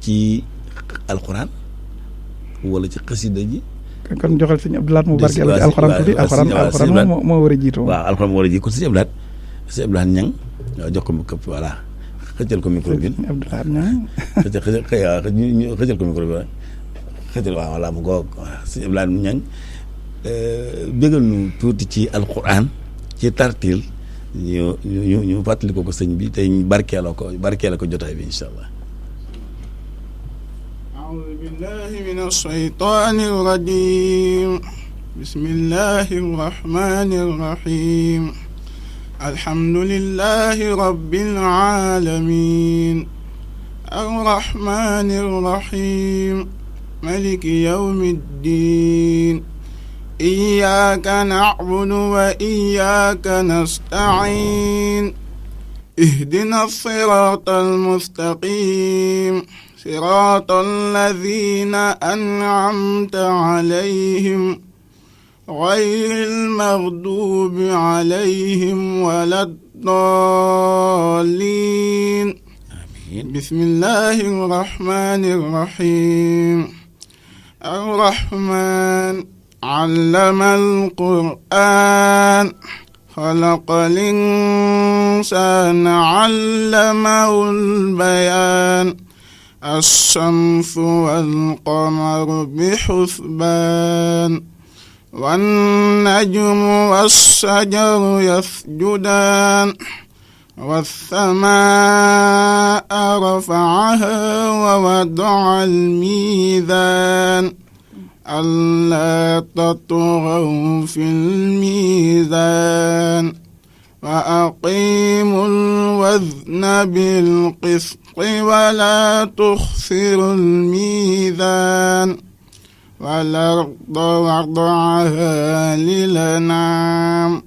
ci alxuraan wala ci xasida ji. kon joxal sëñ Abdou Lahad mu barkeelu ci alxuraan tuuti alxuraan moo war a jiitu. waaw alxuraan moo war a jiitu kon sëñ Abdou Lahad ñang jox ko mu këpp voilà xëccal ko micro bi. Abdou Lahad ñang xëccal ko micro bi xëccal waaw voilà mu goog waaw sëñ Abdou Lahad ñang bégal nu tuuti ci alxuraan ci tartil ñu fàttali ko sëñ bi tey barkeela ko jotaay bi incha allah. أعوذ بالله من الشيطان الرجيم بسم الله الرحمن الرحيم الحمد لله رب العالمين الرحمن الرحيم ملك يوم الدين إياك نعبد وإياك نستعين اهدنا الصراط المستقيم صراط الذين أنعمت عليهم غير المغضوب عليهم ولا الضالين بسم الله الرحمن الرحيم الرحمن علم القرآن خلق الإنسان علمه البيان الشمس والقمر بحسبان والنجم والشجر يسجدان والسماء رفعها ووضع الميزان ألا تطغوا في الميزان وأقيموا الوزن بالقسط ولا تخسروا الميزان والأرض وضعها للأنعام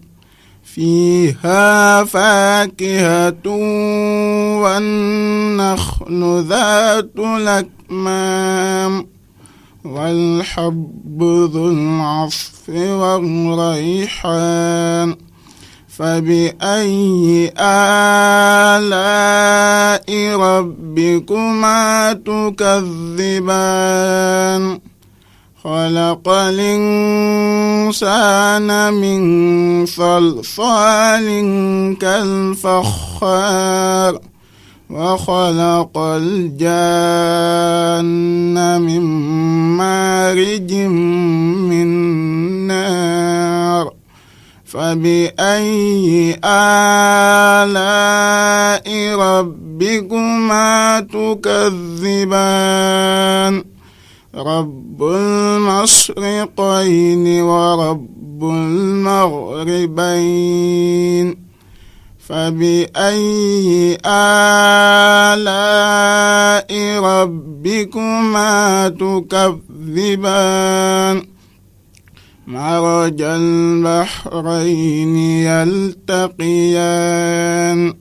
فيها فاكهة والنخل ذات الأكمام والحب ذو العصف والريحان فبأي آلاء ربكما تكذبان خلق الإنسان من صلصال كالفخار وخلق الجان من مارج من نار فبأي آلاء ربكما تكذبان رب المشرقين ورب المغربين فبأي آلاء ربكما تكذبان مرج البحرين يلتقيان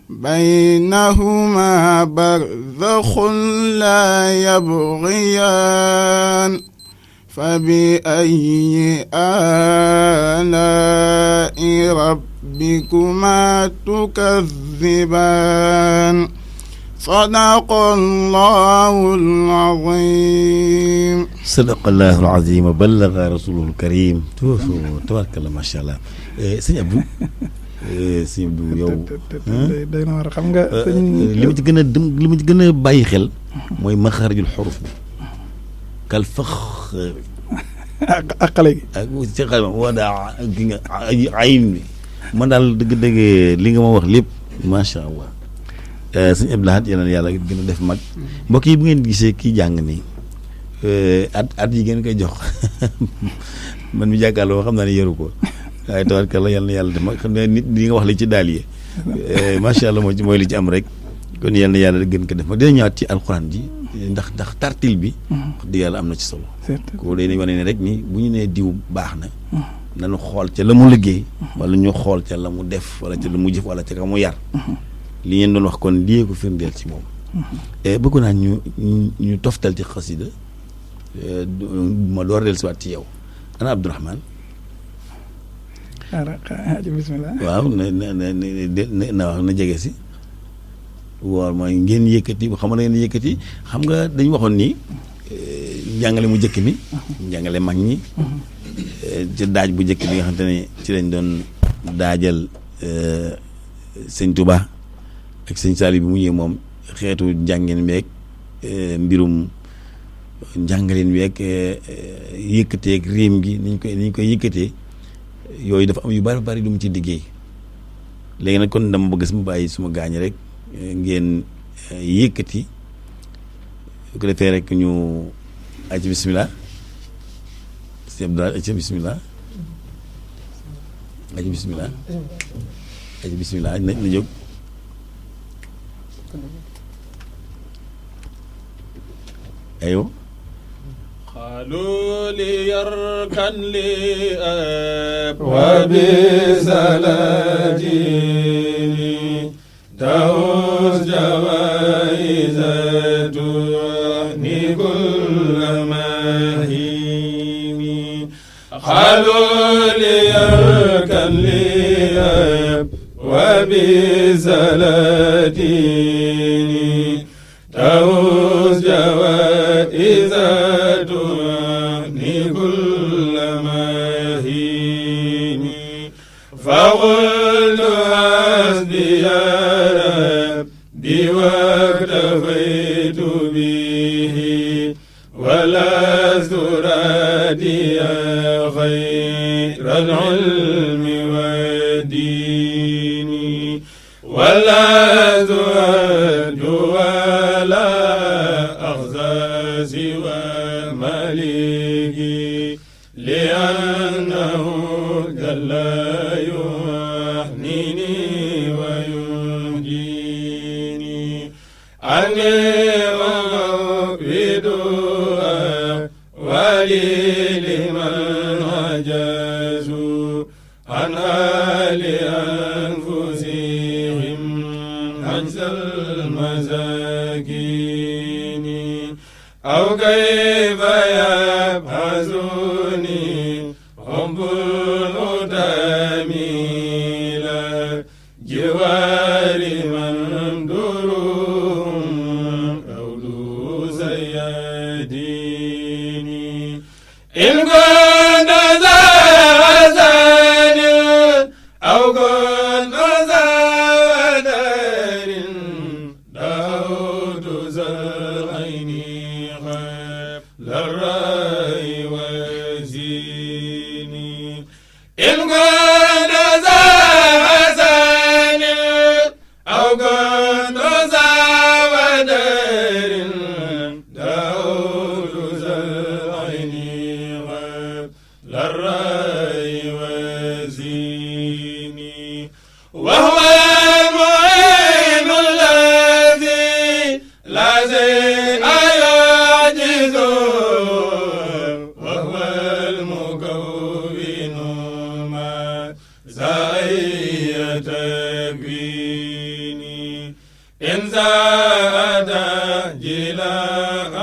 بينهما برزخ لا يبغيان فبأي آلاء ربكما تكذبان صدق الله العظيم صدق الله العظيم وبلغ رسوله الكريم تبارك الله ما شاء الله sëñ Abdou sëñ Abdou yow day na war xam nga li ma ci gën a li ma ci gën a bàyyi xel mooy maxaarijul xuruf bi kal fax ak xale gi ak ci xale ma waa daa gi nga ayin bi man daal dëgg-dëgg li nga ma wax lépp macha allah sëñ Abdou Lahad yal na yàlla gën a def mag mbokk yi bu ngeen gisee kii jàng nii at yi ngeen koy jox man mi jàkkaarloo xam naa ne yaru ko waaye tabarkalla yal na yàlla def mag xam ne nit li nga wax li ci daal yi macha allah mooy li ci am rek kon yal na yàlla gën ko def mag dina ñëwaat ci alxuraan ji ndax tartil bi wax dëgg yàlla am na ci solo ko day nañ wane ne rek ni bu ñu nee diw baax na nañu xool ca la mu liggéey wala ñu xool ca la mu def wala ca la mu jëf wala ca ka mu yar li ngeen doon wax kon lii ko firndeel ci moom bëgg naa ñu toftal ci xasida ma door del siwaat ci yow ana Abdourahman bismillah waaw na wax na jege si woor mooy ngeen yëkkati bu xam nga ngeen yëkkati xam nga dañu waxoon ni njàngale mu njëkk mi njàngale mag ñi ci daaj bu njëkk bi nga xamante ne ci lañ doon daajal sëñ Touba ak sëñ Saliou bi mu ñëwee moom xeetu njàngeen meeg mbirum njàngaleen weeg yëkkateeg riim gi niñ koy yëkkatee yooyu dafa am yu bari bari lu mu ci liggéey léegi nag kon dama bëgg sama bàyyi suma gaañ rek ngeen yëkkati su ko defee rek ñu aci bismillah si Abdoulaye aci bismillah aci bismillah aci bismillah na jóg ayo قالوا ليركن لأب وبسلاجين تهز جوائز تغني كل مهين قالوا ليركن لأب وبسلاجين تهز جوائز فقلت حسبي يا ربي واكتفيت به ولست راديا خير العلم والدين ولست أرجو ولا أخزى سوى مليكي لأنه جل لمن عجزوا عنها لأنفسهم عجز المساكين أو كيف يبحثوني حب الأدامي لا جوار من درهم أو ذو سيادين إن كنت ذا حسن أو كنت ذا ودر دعوت ذا العين قبل الرأي والزين إن كنت ذا حسن أو كنت ذا ودر دعوت ذا العين للرأي والزين وهو المعين الذي لا شيء يعجز وهو المكون ما زي تكوين إن زاد جلا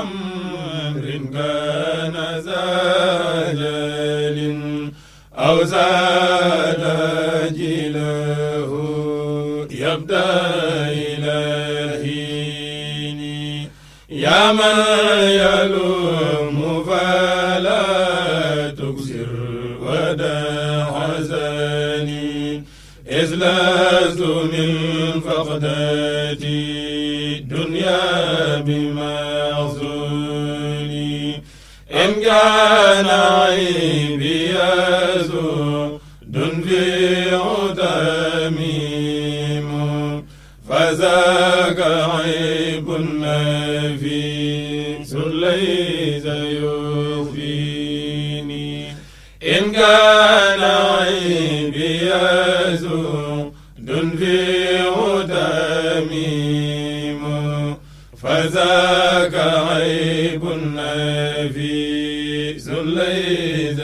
أمر كان زاجل أو زاد جله يبدأ إلهين يا من يلوم فلا تكسر ودا حزني إذ لست من فقدتي دنيا بمحزوني إن كان عيبي يزود في عتميم فذاك عيب نفيس ليس يخفيني إن كان عيبي يزود في عتميم فذاك عيب نفيس ليس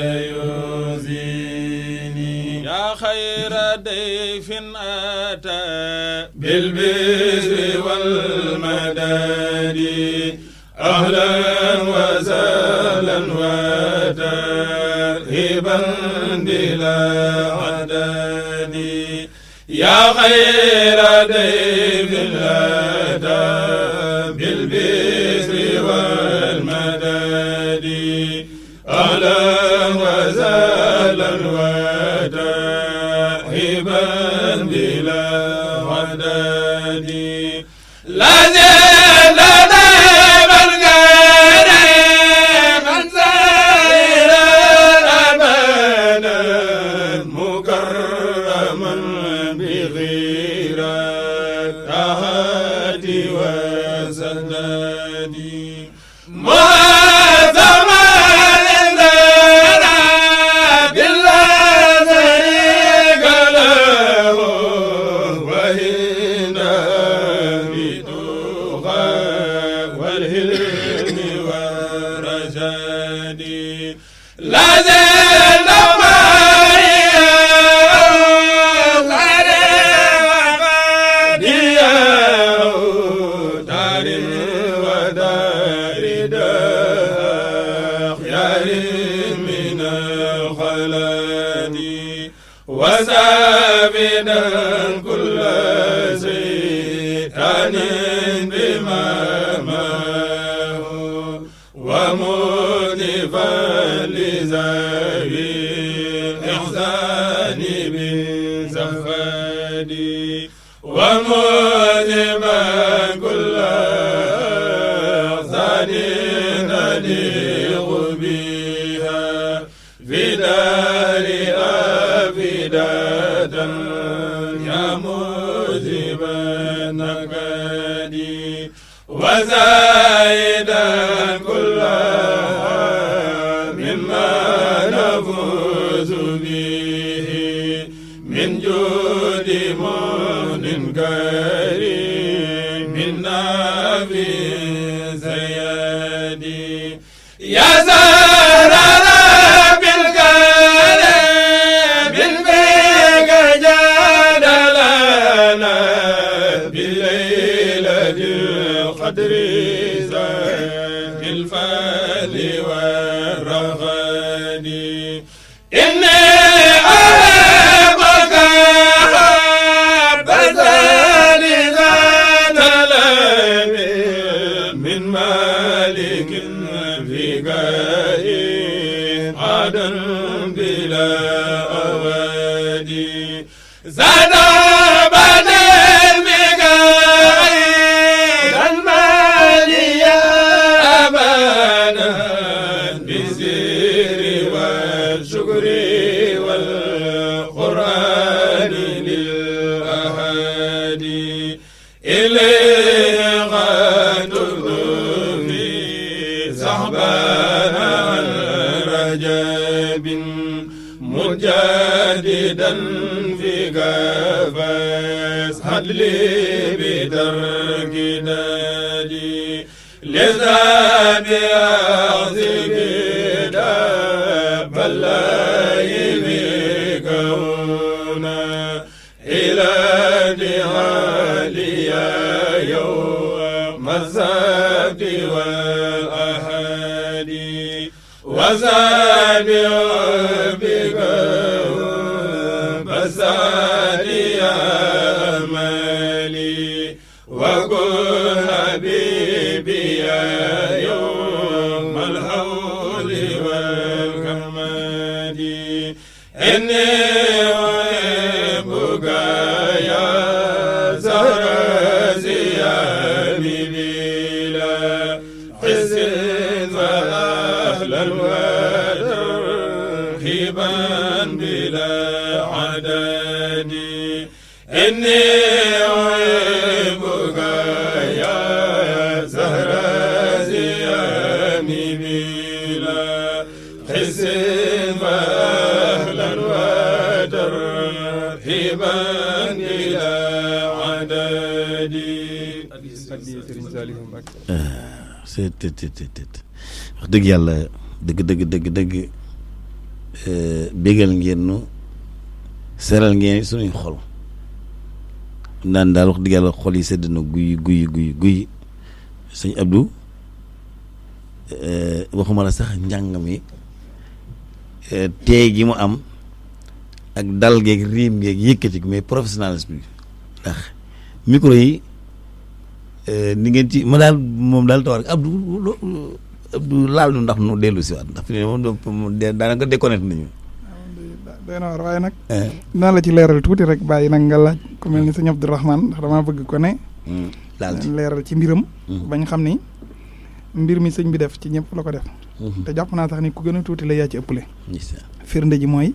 يخزيني يا خير ضيف أتى بالبشر والمداد أهلا وسهلا وترحيبا بلا عدد يا خير ضيف أتى بالبشر والمدد أهلا وسهلا وترحيبا بلا عدد لا زال دائما قريبا سائرا أبدا مكرما بغيرة أحد وسدد معظما لنا بالله شريك له وهنا بتقى والهلم والرشاد لا زال وسابدا كل شيطان بما معه وموجبا لذوي الإحسان بالزفاد وموجبا كل إحسان نليق بها في دار يا موجب النكد وزايدا كل مما نفوز به من جود من كريم من نبي سيدي يا زهرة قدري زاد الفال والرغد إني أحبك بزاني ذات لبي من مالك في قائد عدل بلا أودي زاد مجددا في قفص هدلي بترك نادي لذا بأخذ داب الله بكونا إلى جهالي يوم السبت والأحد وزاد بك بسالي أمالي وكن حبيبي يوم الحول والكمال إني أحبك يا زهر زيامي بلا حسن فأهلا وترحيبا بلا عدد إني أحبك يا زهر زيامي بلا حسن فأهلا وترحيبا بلا عدد wax dëgg yàlla dëgg bégal ngeen nu seral ngeen suñuy xol naan daal wax dëgg yàlla xol yi sedd na guy sëñ Abdou waxuma la sax njàng mi tey gi mu am ak dal geeg riim geeg yëkkati mais professionnalisme bi ndax micro yi ni ngeen ci ma daal moom daal taw rek Abdou laal nu ndax nu dellu si waat ndax fi ne moom daanaka déconnecté nañu. doy na war waaye nag. naa la ci leeral tuuti rek bàyyi nag nga laaj ku mel ni sëñ Abdourahmane ndax damaa bëgg ko ne. daal ci leeral ci mbiram. bañ xam ni mbir mi sëñ bi def ci ñëpp la ko def. te jàpp naa sax ni ku gën a tuuti la yaa ci ëppale. firnde ji mooy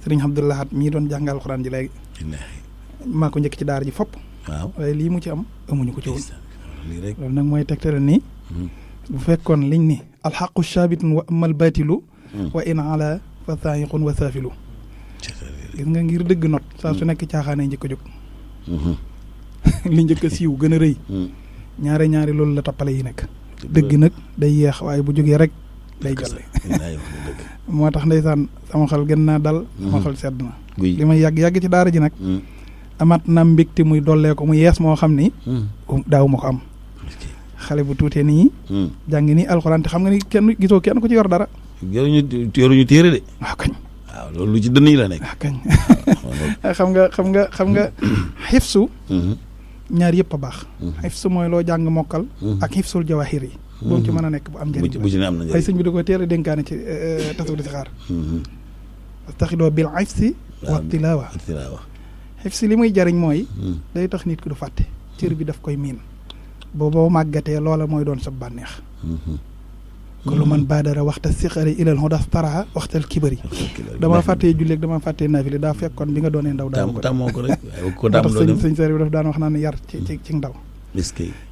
sëriñ Abdou Lahad mii doon jàngal alxuraan ji léegi. maa ko njëkk ci daara ji fopp. waaw waaye lii mu ci am amuñu ko ci woon. lii rek loolu nag mooy tegtale ni. bu fekkoon liñ ni alxaqu saabitun wa amal baatilu. wa in ala fa saayiqun wa saafilu. gis nga ngir dëgg not saa su nekk caaxaanee njëkk a jóg. li njëkk a siiw gën a rëy. ñaari loolu la tappale yi nekk. dëgg nag day yeex waaye bu jógee rek day jàlle. moo tax ndeysaan sama xel gën naa dal. sama xel sedd na. li may yàgg ci daara ji nag. amaat na mbégte muy dollee ko mu yees moo xam ni. daaw ma ko am. xale bu tuutee nii. jàng nii alxuraan te xam nga ni kenn gisoo kenn ko ci yor dara. yoruñu téere de. waaw kañ. waaw loolu lu ci dënn yi la nekk. waaw kañ xam nga xifsu. ñaar yëpp a baax. xifsu mooy loo jàng mokkal. ak xifsul jawahir yi. boobu ci mën a nekk bu am njëriñ. bu ci ne am na njëriñ ay sëñ bi da ko teel a dénkaane ci tasawudu si xaar. astaxidoo bil xifsi wa tilaawa. xifsi li muy jariñ mooy. day tax nit ki du fàtte. cër bi daf koy miin. boo màggatee loola mooy doon sa bànneex. kullu man baadara waxta siqari ilal huda stara waxtal kibari. dama fàttee julleeg dama fàttee naafile daa fekkoon bi nga doonee ndaw. daa ko tàmmoo ko rek ko tax sëñ Seer bi daf daan wax naan yar ci ndaw.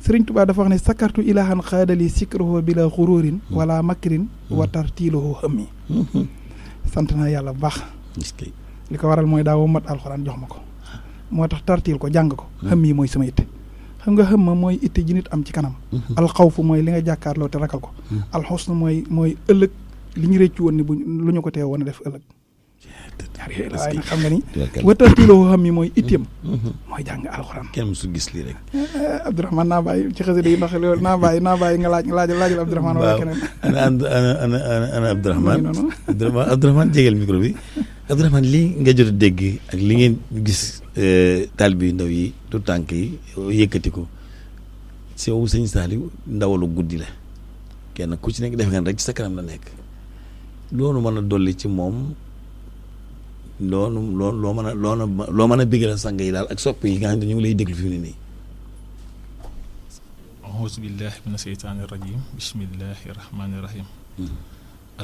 Sëriñ Tuubaa dafa wax ne sakartu ilahan xaadali sikruhu bila xururin wala makrin wa tartiluhu xëmmi. sant naa yàlla bu baax. li ko waral mooy daa woo mat alxuraan jox ma ko. moo tax tartil ko jàng ko. xëmmi mooy sama itte. xam nga xam ma mooy itte ji nit am ci kanam. alxawfu mooy li nga jàkkaarloo te ragal ko. alxusnu mooy ëllëg li ñu rëccu woon ni bu lu ñu ko tee woon a def ëllëg. waaye nag xam nga ni. watartiloo xam mi mooy itteem. mooy jàng alxuraan. kenn su gis lii rek. Abdourahmane naa bàyyi ci xasida yi ndax loolu naa bàyyi nga laajal Abdourahmane wala keneen. ana Abdourahmane. Abdourahmane jegeel micro bi. Abdourahmane lii nga jot a dégg ak li ngeen gis taalibe yu ndaw yi tout tànk yi yëkkati ko si yow sëñ Saliou ndawalu guddi la kenn ku ci nekk def ngeen rek ci sa kanam la nekk loolu mën a dolli ci moom loo mën a béggal sang yi daal ak sopp yi nga xam ne ñu ngi lay déglu fi mu ne nii. auzu billahi mina sheytaani rajim bismillahi rahmaani rahim.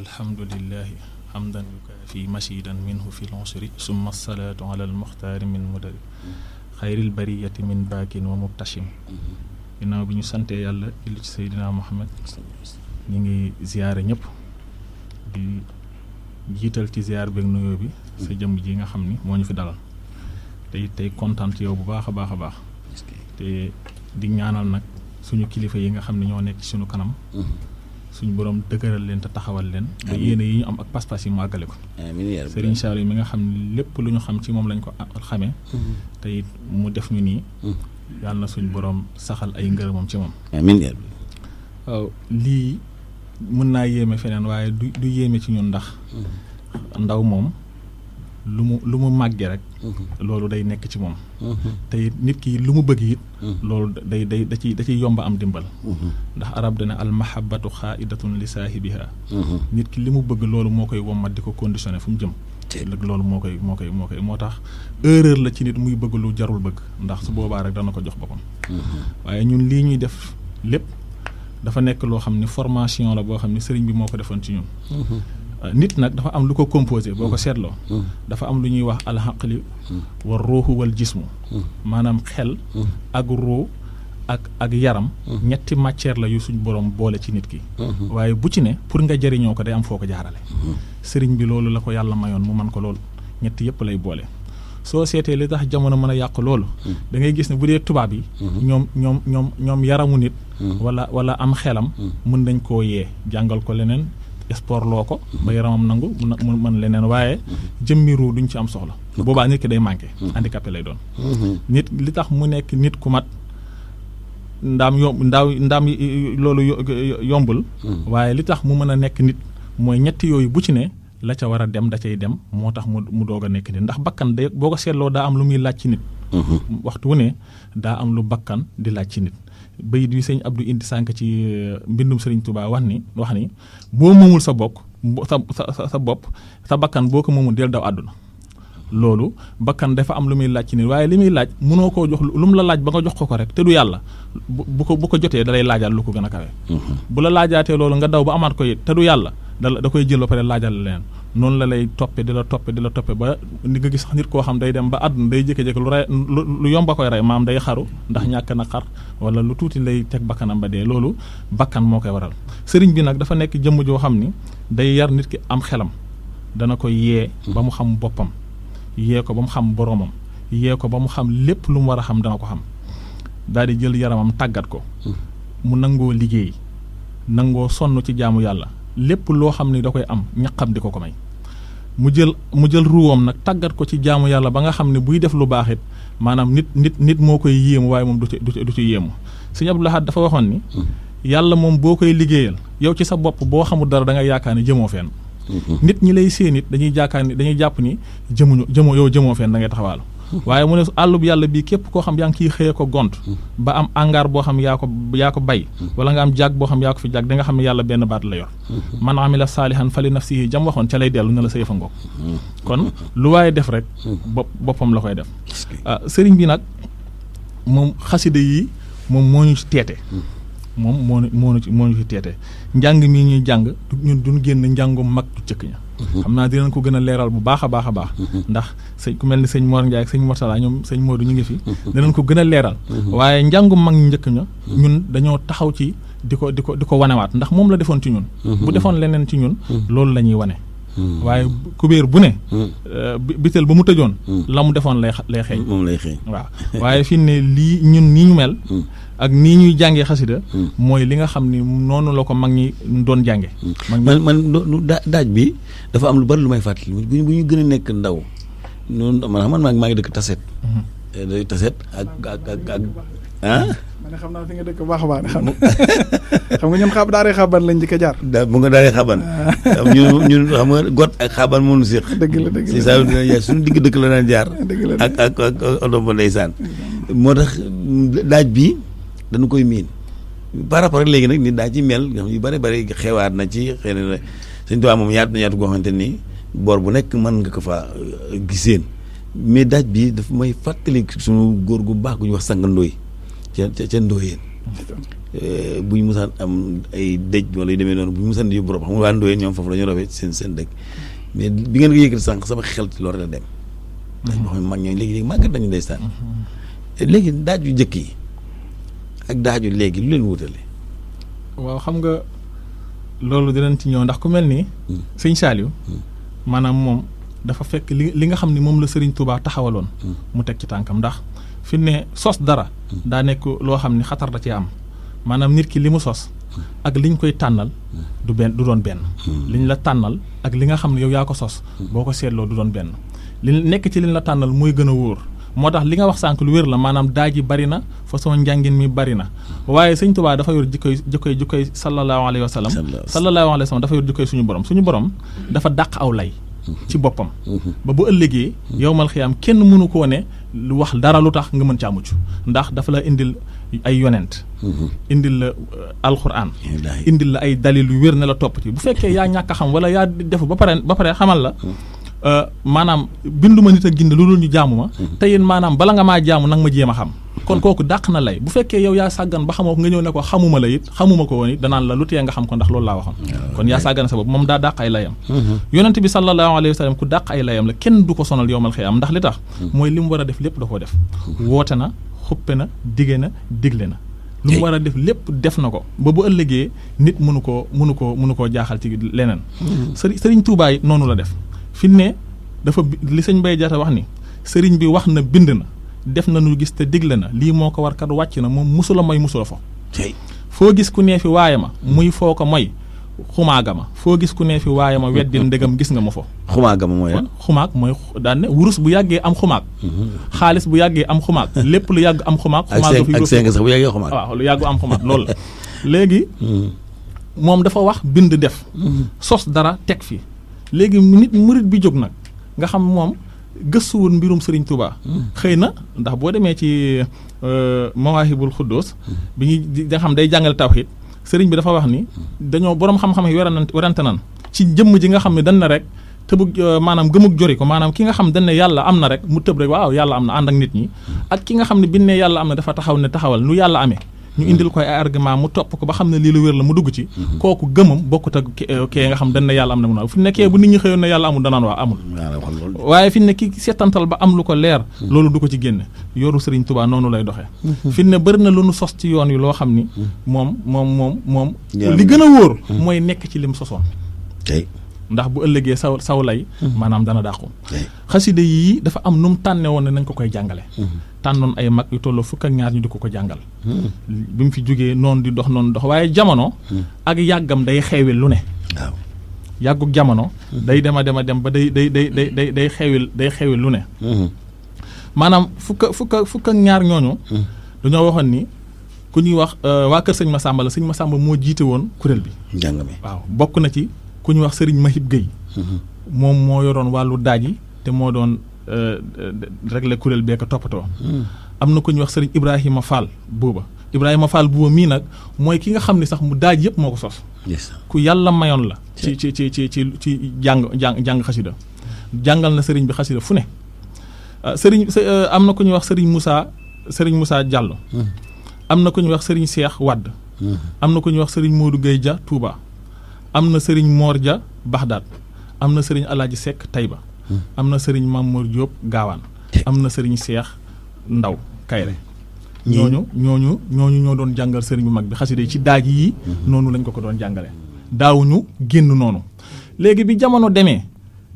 alhamdulillahi hamdan yukaafi mashidan minhu fi l-usri summa salaatu ala al-muxtaari min mudari xayril bariyati min baakin wa mubtashim. ginnaaw bi ñu santee yàlla julli ci Seydina Muhammad ñu ngi ziyaare ñëpp di jiital ci ziyaar beeg nuyoo bi sa jëmm ji nga xam ni moo ñu fi dalal tey kontaan ci yow bu baax a baax a baax te di ñaanal nag suñu kilifa yi nga xam ne ñoo nekk ci suñu kanam. suñu borom dëgëral leen te taxawal leen. ba yéene yi ñu am ak pas-pas yi mu àggale ko. amiin Serigne Saliou mi nga xam ne lépp lu ñu xam ci moom lañ ko xamee. te it mu def ñu nii. yàlla na suñu borom saxal ay ngërëmam ci moom. amiin. waaw lii mën naa yéeme feneen waaye du yéeme ci ñun ndax. ndaw moom lu mu màggee rek. loolu day nekk ci moom. te it nit ki lu mu bëgg it. loolu da ciy yomba am dimbal. ndax arab dana al mahabbatu xaidatun li saahibiha. nit ki li mu bëgg loolu moo koy wommat di ko conditionné fu mu jëm. loolu moo tax erreur la ci nit muy bëgg lu jarul bëgg ndax su boobaa rek dana ko jox boppam. waaye ñun lii ñuy def lépp dafa nekk loo xam ne formation la boo xam ne sëriñ bi moo ko defoon ci ñun. nit nag dafa am lu ko composé boo ko seetloo. dafa am lu ñuy wax alxaqli war ruuxu wal jismu. maanaam xel ak ruu ak yaram. ñetti matière la yu suñ borom boole ci nit ki. waaye bu ci ne pour nga jëriñoo ko day am foo ko jaarale. sëriñ bi loolu la ko yàlla mayoon mu man ko loolu ñetti yëpp lay boole. soo seetee li tax jamono mën a yàq loolu. da ngay gis ne bu dee tubaab yi. ñoom yaramu nit. wala am xelam. mën nañ koo yee jàngal ko leneen. sport loo ko ba yaramam nangu mu mën leneen waaye jëmmi ruu duñ ci am soxla boobaa nit ki day manqué handicapé lay doon nit li tax mu nekk nit ku mat ndaam loolu yombul waaye li tax mu mën a nekk nit mooy ñetti yooyu bu ci ne la ca war a dem da cay dem moo tax mu doog a nekk nit ndax bakkan de boo ko seetloo daa am lu muy laaj ci nit waxtu wu ne daa am lu bakkan di laaj ci nit bayit wi sëñ Abdou indi sànk ci mbindum Sëriñ Tuubaa wax ni boo moomul sa bopp sa bopp sa bakkan boo ko moomul del daw àdduna loolu bakkan dafa am lu muy laaj ci nit waaye li muy laaj mënoo koo jox lu mu la laaj ba nga jox ko rek te du yàlla bu ko jotee da lay laajaat lu ko gën a kawe bu la laajaatee loolu nga daw ba amaat ko it te du yàlla da koy jël ba pare laajal leen noonu la lay toppe di la toppe ba ni nga gis nit koo xam day dem ba àdduna day jékki-jékki lu yomba koy rey maam day xaru ndax ñàkk na xar wala lu tuuti lay teg bakkanam ba dee loolu bakkan moo koy waral sëriñ bi nag dafa nekk jëmm joo xam ni day yar nit ki am xelam dana ko yee ba mu xam boppam yee ko ba mu xam boroomam yee ko ba mu xam lépp lu mu war a xam dana ko xam daal di jël yaramam tàggat ko mu nangoo liggéey nangoo sonn ci jaamu yàlla lépp loo xam ni da koy am ñaqam di ko may mu jël ruwam nag tàggat ko ci jaamu yàlla ba nga xam ne buy def lu baax it maanaam nit moo koy yéemu waaye moom du ci yéemu Sëñ Abdou Lahad dafa waxoon ni yàlla moom boo koy liggéeyal yow ci sa bopp boo xamul dara da ngay yaakaar ni jëmoo fenn nit ñi lay séen it dañuy jàpp ni jëmoo fenn da ngay taxawaalu waaye mu ne àllub yàlla bii képp koo xam yaa ngi ciy xëyee ko gont ba am angaar boo xam yaa ko bay wala nga am jàg boo xam yaa ko fi jàg da nga xam ne yàlla benn baat la yor man amila saalihan fali nafsihi jam waxoon ca lay dellu ne la sa yëfa ngoog kon lu waaye def rek boppam la koy def sëriñ bi nag moom xasida yi moom moo ñu ci teete moom moo ñu ci teete njàng mii ñuy jàng ñun duñ génn njàngum mag du cëkk ña xam naa dinañ ko gën a leeral bu baax a baax ndax ku mel ni sëñ Mor Ndiaye ak sëñ Mortala ñoom sëñ Modou ñu ngi fi dinañ ko gën a leeral waaye njàngum mag ñu njëkk ña ñun dañoo taxaw ci di ko wanewaat ndax moom la defoon ci ñun bu defoon leneen ci ñun loolu la ñuy wane waaye kubéer bu ne bitel ba mu tëjoon la mu defoon lay xeeñ moom lay xeeñ waaw waaye fi ne lii ñun nii ñu mel ak nii ñuy jàngee xasida mooy li nga xam ni noonu la ko mag ñi doon jànge man daaj bi dafa am lu bari lu may fàttali bu ñu gën a nekk ndaw noonu man maa ngi dëkk Taset day Taset ak ma ne xam naa fi nga dëkk baax a baax xam nga ñun daaree xaban lañ njëkk a jaar bu nga daaree xaban ñun xam nga got ak xaban mënu séq dëgg la si saa dina jaar suñu digg dëkk la daan jaar ak oto ba ndeysaan moo tax daaj bi dañu koy miin par rapport ak léegi nag nit daa ci mel nga xam yu bëri bëri xewaat na ci xëy na Sëñ Tuubaa moom yaatu goo xamante ni boor bu nekk mën nga ko fa giseen mais daaj bi daf may fàttali suñu góor gu baax gu ñu wax Sanga Ndooy ca Ndooyeen bu ñu musaan am ay dëj wala yu demee noonu bu ñu musaan di yóbbu rob xam nga waa Ndooyeen ñoom foofu la ñu robee seen dëkk mais bi ngeen ko yëkkati sànq sama xel ci loolu la dem dañ boo xam ne mag ñooñu léegi màggat nañu ndeysaan léegi daaj yu njëkk yi ak daaju léegi lu leen wutale waaw xam nga loolu dinañ ci ñëw ndax ku mel ni sëñ Saliou maanaam moom dafa fekk li nga xam ni moom la Sëriñ Tuubaa taxawaloon mu teg ci tànkam ndax fi ne sos dara daa nekk loo xam ni xatar da cee am maanaam nit ki li mu sos ak liñ koy tànnal du doon benn liñ la tànnal ak li nga xam ne yow yaa ko sos boo ko seetloo du doon benn li nekk ci liñ la tànnal mooy gën a wóor moo tax li nga wax sànq lu wér la maanaam daaj yi bari na façon njàngin mi bari na waaye Sëñ Tuubaa dafa yor jikkoy sallallahu alayhi wa sallam dafa yor jikkoy suñu borom dafa dàq aw lay ci boppam ba bu ëllëgee yowmal xiyaam kenn mënu koo ne lu wax dara lu tax nga mën caa mucc ndax dafa la indil ay yonent indil la alxuraan indil la ay dalil yu wér ne la topp ci bu fekkee yaa ñàkk a xam wala yaa def ba pare xamal la maanaam binduma nit ak gindi lu dul ñu jaamu ma te yéen maanaam bala nga maa jaamu nag ma jéem a xam kon kooku dàq na lay bu fekkee yow yaa sàggan ba xamoo ko nga ñëw ne ko xamuma la it xamuma ko woon it danaan la lu tee nga xam ko ndax loolu laa waxoon kon yaa sàggan sa bopp moom daa dàq ay layam yonent bi sallallahu alayhi wa sallam ku dàq ay layam la kenn du ko sonal yowmal xiyaam ndax li tax mooy li mu war a def lépp da koo def woote na xuppe na dige na digle na lu mu war a def lépp def na ko ba bu ëllëgee nit mënu koo jaaxal ci leneen Sëriñ Tuubaa yi noonu la def fi ne dafa li sëñ Mbay Jaata wax ni sëriñ bi wax na bind na def na nu gis te digle na lii moo ko war kat wàcc na moom musula mooy musula fo foo gis ku nee fi waaye ma muy foo ko mooy xumaaga ma foo gis ku nee fi waaye ma weddil ndegam gis nga ma fo xumaaga ma mooy xumaag mooy daan ne wurus bu yàggee am xumaag xaalis bu yàggee am xumaag lépp lu yàgg am xumaag ak seng sax bu yàggee xumaag waaw lu yàggu am xumaag loolu la léegi moom dafa wax bind def sos dara teg fi léegi nit murit bi jóg nag nga xam moom gëstuwul mbirum Serigne Touba. xëy na ndax boo demee ci Mawaahibul Xuddoos bi ñuy nga xam day jàngale tawhid Serigne bi dafa wax ni dañoo boroom xam-xam yi werante nan ci jëmm ji nga xam ne dañ na rek tëbug maanaam gëmug jori ko maanaam ki nga xam dañ ne yàlla am na rek mu tëb rek waaw yàlla am na ànd ak nit ñi ak ki nga xam ne bi ne yàlla am na dafa taxaw ne taxawal nu yàlla amee ñu indil koy ay argument mu topp ko ba xam ne lii lu wér la mu dugg ci kooku gëmam bokkut ak kee nga xam dañ ne yàlla am na mu naaw fi nekkee bu nit ñi xëyoon ne yàlla amul danaan waa amul waaye fi ne ki seetantal ba am lu ko leer loolu du ko ci génne yoru Serigne Touba noonu lay doxee fi ne bëri na lu nu sos ci yoon yi loo xam ni moom li gën a wóor mooy nekk ci lim sosoon ndax bu ëllëgee saw lay maanaam dana dàqu xasida yii dafa am nu mu tànne woon ne nañ ko koy jàngale tànnoon ay mag yu tolloo fukk ak ñaar ñu di ko jàngal bi mu fi jógee noonu di dox waaye jamono ak yàggam day xeewil lu ne waaw yàgguk jamono day dem a dem ba day xeewil lu ne maanaam fukk ak ñaar ñooñu dañoo waxoon ni ku ñuy wax waa kër sëñ Massamba la sëñ Massamba moo jiite woon kuréel bi njàng mi waaw bokk na ci ku ñu wax Serigne Mahib Gueye moom moo yoroon wàllu daaj yi te moo doon régler kuréel bee ko toppatoo am na ku ñu wax Serigne Ibrahima Fall buuba mii nag mooy ki nga xam ne sax mu daaj yëpp moo ko sos ku yàlla mayoon la ci jàng xasida jàngal na Serigne bi xasida fu ne am na ku ñuy wax Serigne Moussa Diallo am na ku ñuy wax Serigne Cheikh Wade am na ku ñuy wax Serigne Modou Gueye Dia Touba am na Serigne Mor Dia Baxdaad am na Serigne Alaaji Seck Tayba am na Serigne Mamour Diop Gaawaan am na Serigne Cheikh Ndaw Kayre ñooñu ñoo doon jàngal Serigne bu mag bi xasida yi ci daaj yi noonu lañ ko doon jàngale daawuñu génn noonu léegi bi jamono demee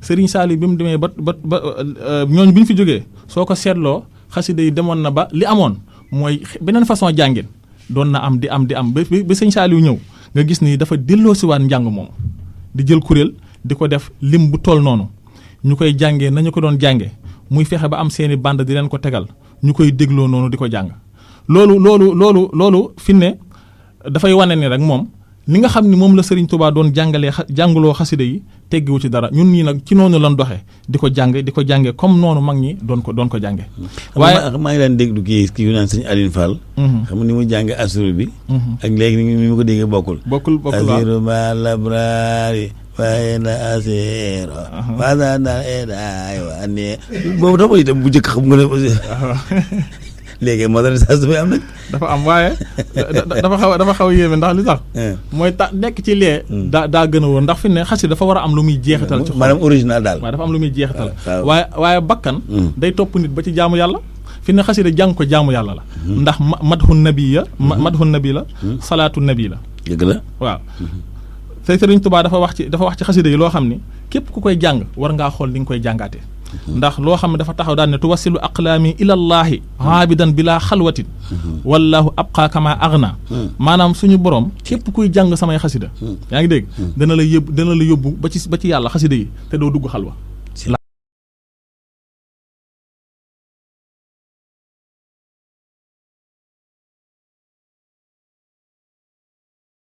Serigne Saliou bi mu demee ba ñooñu bi ñu fi jógee soo ko seetloo xasida yi demoon na ba li amoon mooy beneen façon jàngin doon na am di am ba Serigne Saliou ñëw nga gis ni dafa delloo si waat njàng moom di jël kuréel di ko def lim bu toll noonu ñu koy jàngee nañu ko doon jànge muy fexe ba am seeni bande di leen ko tegal ñu koy dégloo noonu di ko jàng loolu fi ne dafay wane ni rek moom li nga xam ni moom la Serigne Touba doon jàngaloo xasida yi teggiwu ci dara ñun ñii nag ci noonu lan doxee di ko jànge comme noonu mag ñi doon ko jànge waaye maa ngi daan déglu kii yu naan sëñ Aline Fall xam ni mu jànge asuru bi ak léegi ni mu ko déggee bokkul asiru ma labrari waaye na asiro waasa na edaay waa ne boobu dafa itam bu njëkk xam nga ne léegi modernisation bi am nag dafa am waaye dafa xaw a yéeme ndax li tax mooy nekk ci lee daa gën a woon ndax fi ne xasida dafa war a am lu muy jeexital ci xol maanaam original daal waaye dafa am lu muy jeexital waaye bakkan day topp nit ba ci jaamu yàlla fi ne xasida jàng ko jaamu yàlla la ndax madhu nabi la salaatu nabi la dëgg la waaw te Sëriñ Tuubaa dafa wax ci xasida yi loo xam ni képp ku koy jàng war ngaa xool li nga koy jàngaatee ndax loo xam ne dafa taxaw daal ne tuwassilu aqlaami ilallaahi aabidan bilaa xalwatin wallahu abqaa kama agna maanaam suñu borom képp kuy jàng samay xasida yaa ngi dégg dana la yóbbu ba ci yàlla xasida yi te doo dugg xalwa